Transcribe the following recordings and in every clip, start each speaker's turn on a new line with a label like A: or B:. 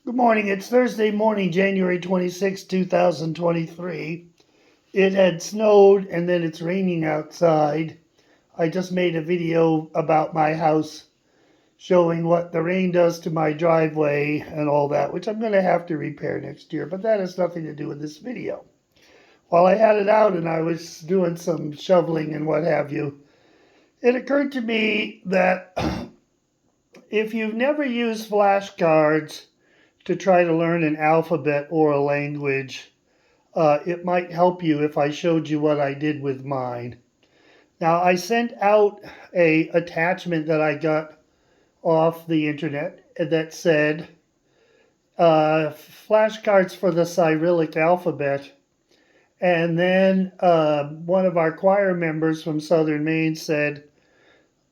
A: Good morning. It's Thursday morning, January 26, 2023. It had snowed and then it's raining outside. I just made a video about my house showing what the rain does to my driveway and all that, which I'm going to have to repair next year, but that has nothing to do with this video. While I had it out and I was doing some shoveling and what have you, it occurred to me that if you've never used flashcards to try to learn an alphabet or a language, it might help you if I showed you what I did with mine. Now, I sent out a attachment that I got off the internet that said flashcards for the Cyrillic alphabet. And then one of our choir members from southern Maine said,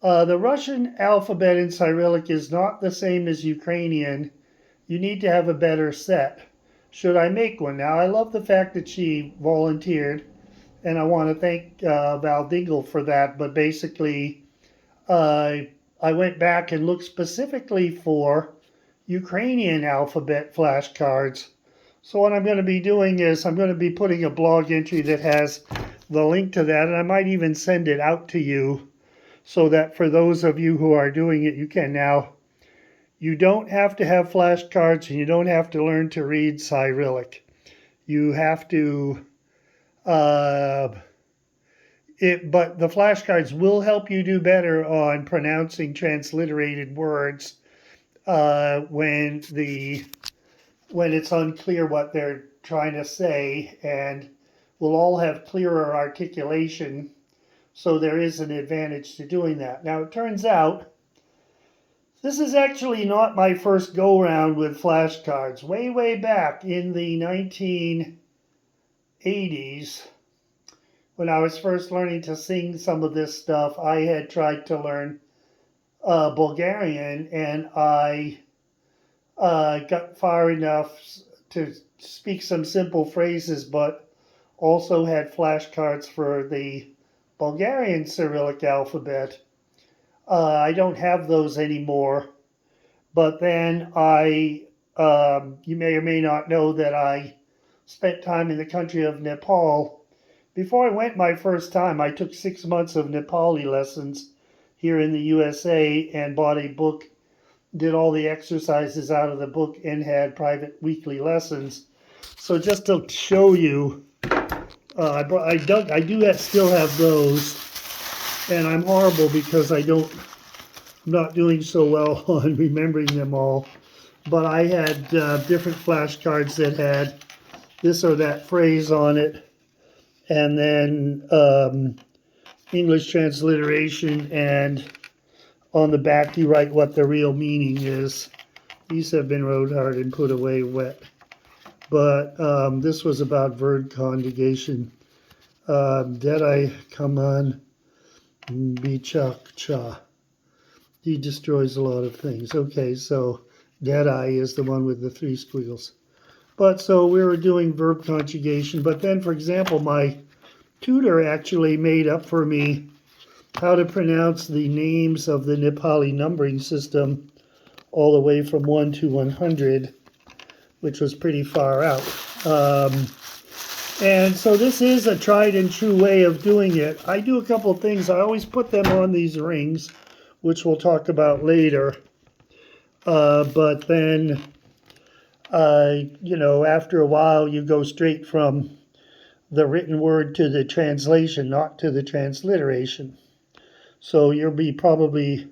A: the Russian alphabet in Cyrillic is not the same as Ukrainian. You need to have a better set. Should I make one? Now, I love the fact that she volunteered, and I want to thank Val Dingle for that. But basically, I went back and looked specifically for Ukrainian alphabet flashcards. So what I'm going to be doing is I'm going to be putting a blog entry that has the link to that, and I might even send it out to you so that for those of you who are doing it, you can. Now, you don't have to have flashcards and you don't have to learn to read Cyrillic. You have to, but the flashcards will help you do better on pronouncing transliterated words when it's unclear what they're trying to say, and we'll all have clearer articulation, so there is an advantage to doing that. Now, it turns out this is actually not my first go-round with flashcards. Way back in the 1980s, when I was first learning to sing some of this stuff, I had tried to learn Bulgarian, and I got far enough to speak some simple phrases, but also had flashcards for the Bulgarian Cyrillic alphabet. I don't have those anymore, but then you may or may not know that I spent time in the country of Nepal. Before I went my first time, I took 6 months of Nepali lessons here in the USA and bought a book, did all the exercises out of the book, and had private weekly lessons. So just to show you, I do still have those. And I'm horrible because I'm not doing so well on remembering them all. But I had different flashcards that had this or that phrase on it, and then English transliteration, and on the back you write what the real meaning is. These have been rode hard and put away wet. But this was about verb conjugation. Deadeye, come on. Bichak-cha. He destroys a lot of things. Okay, so Deadeye is the one with the 3 squiggles. But so we were doing verb conjugation. But then, for example, my tutor actually made up for me how to pronounce the names of the Nepali numbering system all the way from 1 to 100, which was pretty far out. And so this is a tried and true way of doing it. I do a couple of things. I always put them on these rings, which we'll talk about later. But then, after a while, you go straight from the written word to the translation, not to the transliteration. So you'll be probably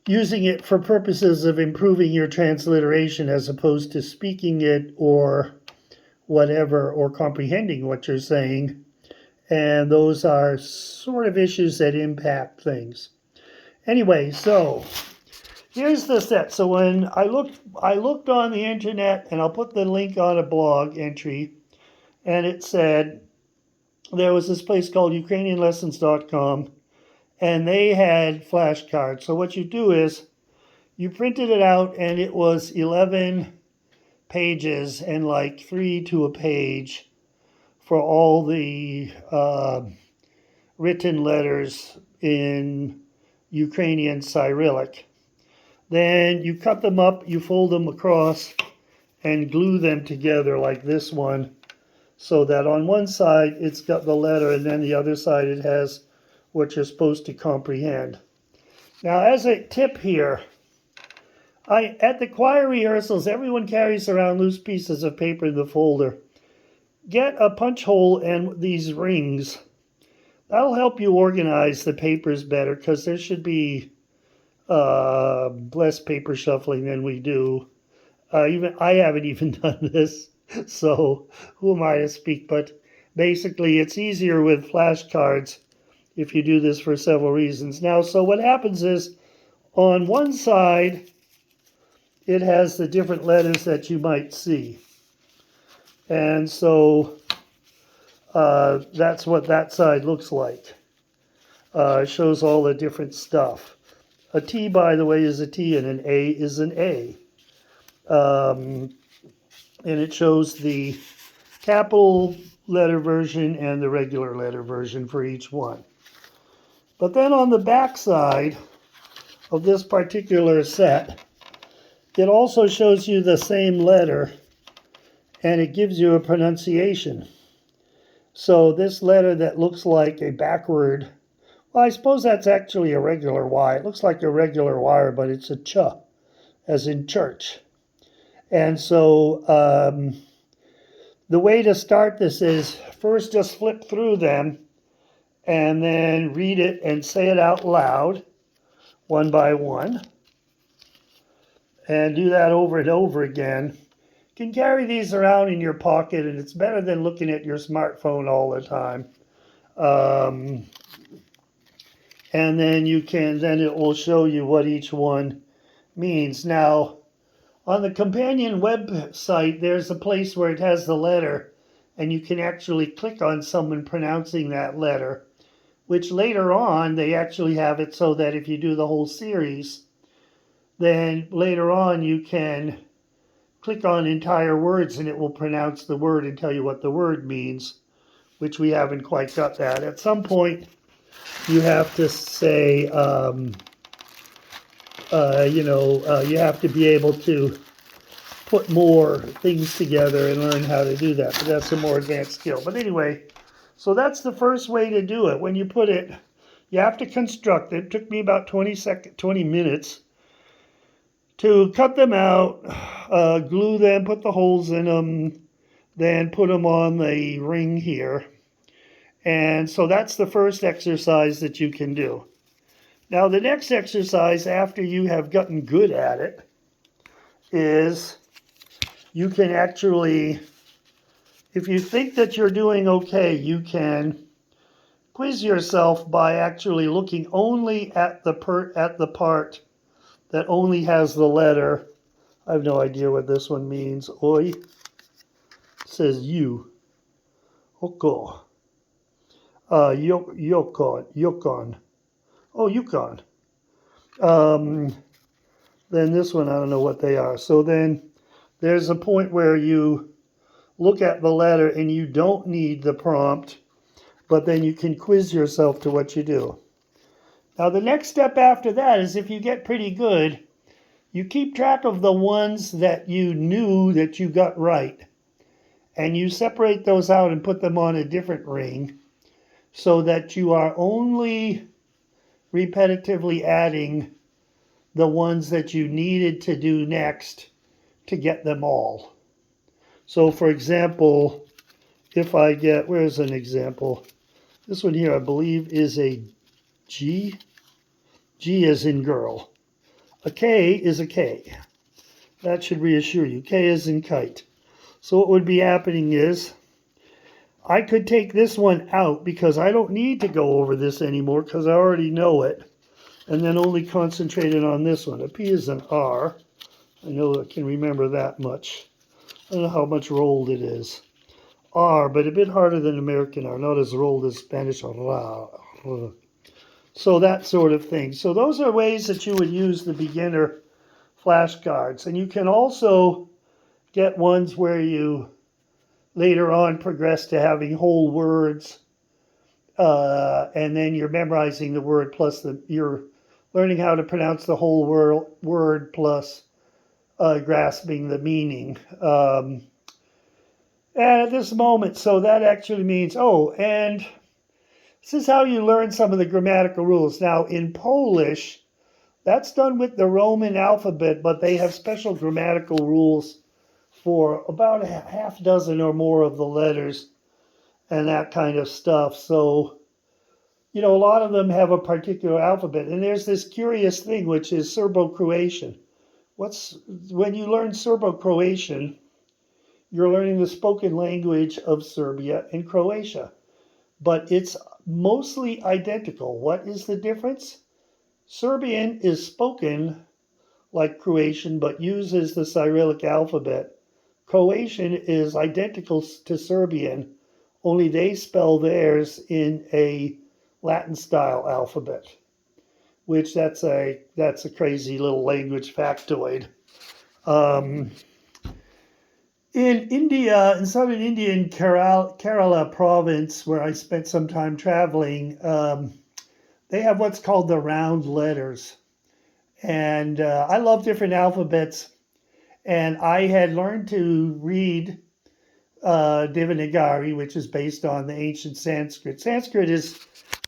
A: using it for purposes of improving your transliteration as opposed to speaking it or whatever, or comprehending what you're saying. And those are sort of issues that impact things. Anyway, so here's the set. So when I looked on the internet, and I'll put the link on a blog entry, and it said there was this place called ukrainianlessons.com, and they had flashcards. So what you do is you printed it out, and it was 11 pages and like 3 to a page for all the written letters in Ukrainian Cyrillic. Then you cut them up, you fold them across, and glue them together like this one, so that on one side it's got the letter, and then the other side it has what you're supposed to comprehend. Now, as a tip here, at the choir rehearsals, everyone carries around loose pieces of paper in the folder. Get a punch hole and these rings. That'll help you organize the papers better, because there should be less paper shuffling than we do. Even I haven't even done this, so who am I to speak? But basically, it's easier with flashcards if you do this for several reasons. Now, so what happens is, on one side, it has the different letters that you might see. And so that's what that side looks like. It shows all the different stuff. A T, by the way, is a T, and an A is an A. And it shows the capital letter version and the regular letter version for each one. But then on the back side of this particular set, it also shows you the same letter, and it gives you a pronunciation. So this letter that looks like a backward, well, I suppose that's actually a regular Y. It looks like a regular Y, but it's a ch, as in church. And so the way to start this is first just flip through them and then read it and say it out loud one by one. And do that over and over again. You can carry these around in your pocket, and it's better than looking at your smartphone all the time. And then it will show you what each one means. Now, on the companion website, there's a place where it has the letter, and you can actually click on someone pronouncing that letter, which later on, they actually have it so that if you do the whole series, then later on you can click on entire words and it will pronounce the word and tell you what the word means, which we haven't quite got that. At some point, you have to say, you have to be able to put more things together and learn how to do that. But that's a more advanced skill. But anyway, so that's the first way to do it. When you put it, you have to construct it. It took me about 20 minutes to cut them out, glue them, put the holes in them, then put them on the ring here. And so that's the first exercise that you can do. Now the next exercise, after you have gotten good at it, is you can actually, if you think that you're doing okay, you can quiz yourself by actually looking only at the part that only has the letter. I have no idea what this one means. Oi. It says you. Oko. Yukon. Oh, Yukon. Then this one, I don't know what they are. So then there's a point where you look at the letter and you don't need the prompt, but then you can quiz yourself to what you do. Now the next step after that is, if you get pretty good, you keep track of the ones that you knew that you got right. And you separate those out and put them on a different ring, so that you are only repetitively adding the ones that you needed to do next to get them all. So for example, if I get, where's an example? This one here, I believe, is a G. G is in girl. A K is a K. That should reassure you. K is in kite. So what would be happening is, I could take this one out because I don't need to go over this anymore because I already know it, and then only concentrate it on this one. A P is an R. I know I can remember that much. I don't know how much rolled it is. R, but a bit harder than American R, not as rolled as Spanish R. So that sort of thing. So those are ways that you would use the beginner flashcards. And you can also get ones where you later on progress to having whole words, and then you're memorizing the word plus your learning how to pronounce the whole word plus grasping the meaning. And at this moment, so that actually means, oh, and this is how you learn some of the grammatical rules. Now, in Polish, that's done with the Roman alphabet, but they have special grammatical rules for about a half dozen or more of the letters and that kind of stuff. So, a lot of them have a particular alphabet. And there's this curious thing, which is Serbo-Croatian. When you learn Serbo-Croatian, you're learning the spoken language of Serbia and Croatia. But it's mostly identical. What is the difference? Serbian is spoken like Croatian, but uses the Cyrillic alphabet. Croatian is identical to Serbian, only they spell theirs in a Latin-style alphabet, which that's a crazy little language factoid. In India, in southern India, in Kerala province, where I spent some time traveling, they have what's called the round letters. And I love different alphabets. And I had learned to read Devanagari, which is based on the ancient Sanskrit. Sanskrit is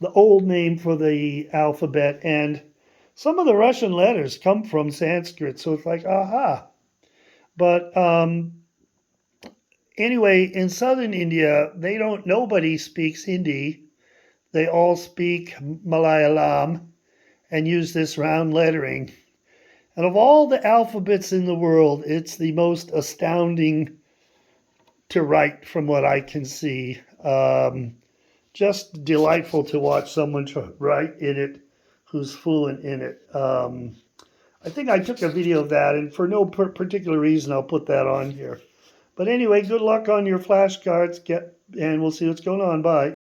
A: the old name for the alphabet. And some of the Russian letters come from Sanskrit. So it's like, aha. But anyway, in southern India, nobody speaks Hindi. They all speak Malayalam and use this round lettering. And of all the alphabets in the world, it's the most astounding to write from what I can see. Just delightful to watch someone write in it who's fluent in it. I think I took a video of that, and for no particular reason, I'll put that on here. But anyway, good luck on your flashcards, and we'll see what's going on. Bye.